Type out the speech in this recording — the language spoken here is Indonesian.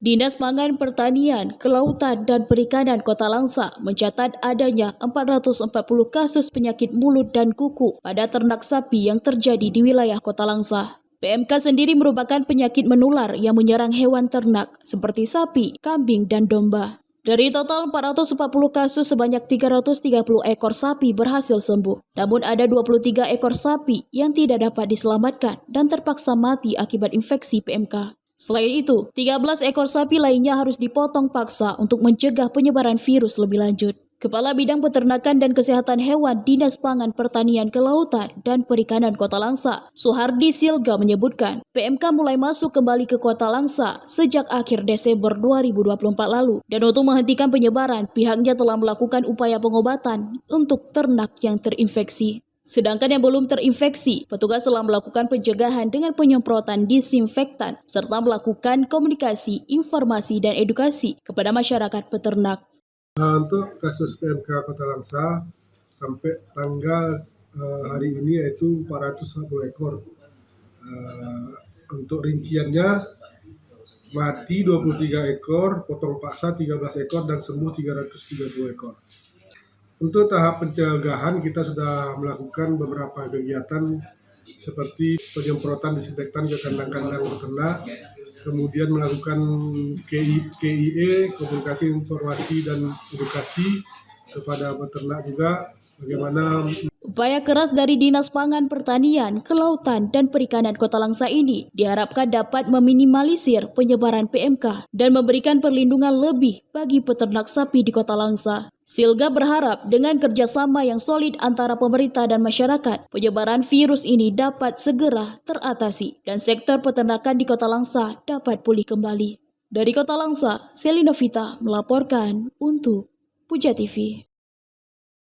Dinas Pangan Pertanian, Kelautan dan Perikanan Kota Langsa mencatat adanya 440 kasus penyakit mulut dan kuku pada ternak sapi yang terjadi di wilayah Kota Langsa. PMK sendiri merupakan penyakit menular yang menyerang hewan ternak seperti sapi, kambing, dan domba. Dari total 440 kasus, sebanyak 330 ekor sapi berhasil sembuh. Namun ada 23 ekor sapi yang tidak dapat diselamatkan dan terpaksa mati akibat infeksi PMK. Selain itu, 13 ekor sapi lainnya harus dipotong paksa untuk mencegah penyebaran virus lebih lanjut. Kepala Bidang Peternakan dan Kesehatan Hewan Dinas Pangan Pertanian Kelautan dan Perikanan Kota Langsa, Suhardi Silga menyebutkan, PMK mulai masuk kembali ke Kota Langsa sejak akhir Desember 2024 lalu. Dan untuk menghentikan penyebaran, pihaknya telah melakukan upaya pengobatan untuk ternak yang terinfeksi. Sedangkan yang belum terinfeksi, petugas telah melakukan pencegahan dengan penyemprotan disinfektan serta melakukan komunikasi, informasi, dan edukasi kepada masyarakat peternak. Untuk kasus PMK Kota Langsa sampai tanggal hari ini yaitu 440 ekor. Untuk rinciannya mati 23 ekor, potong paksa 13 ekor, dan sembuh 330 ekor. Untuk tahap pencegahan kita sudah melakukan beberapa kegiatan seperti penyemprotan disinfektan ke kandang-kandang peternak, kemudian melakukan KIE, komunikasi informasi dan edukasi kepada peternak juga bagaimana. Upaya keras dari Dinas Pangan Pertanian, Kelautan dan Perikanan Kota Langsa ini diharapkan dapat meminimalisir penyebaran PMK dan memberikan perlindungan lebih bagi peternak sapi di Kota Langsa. Silga berharap dengan kerjasama yang solid antara pemerintah dan masyarakat, penyebaran virus ini dapat segera teratasi dan sektor peternakan di Kota Langsa dapat pulih kembali. Dari Kota Langsa, Selina Vita melaporkan untuk Puja TV.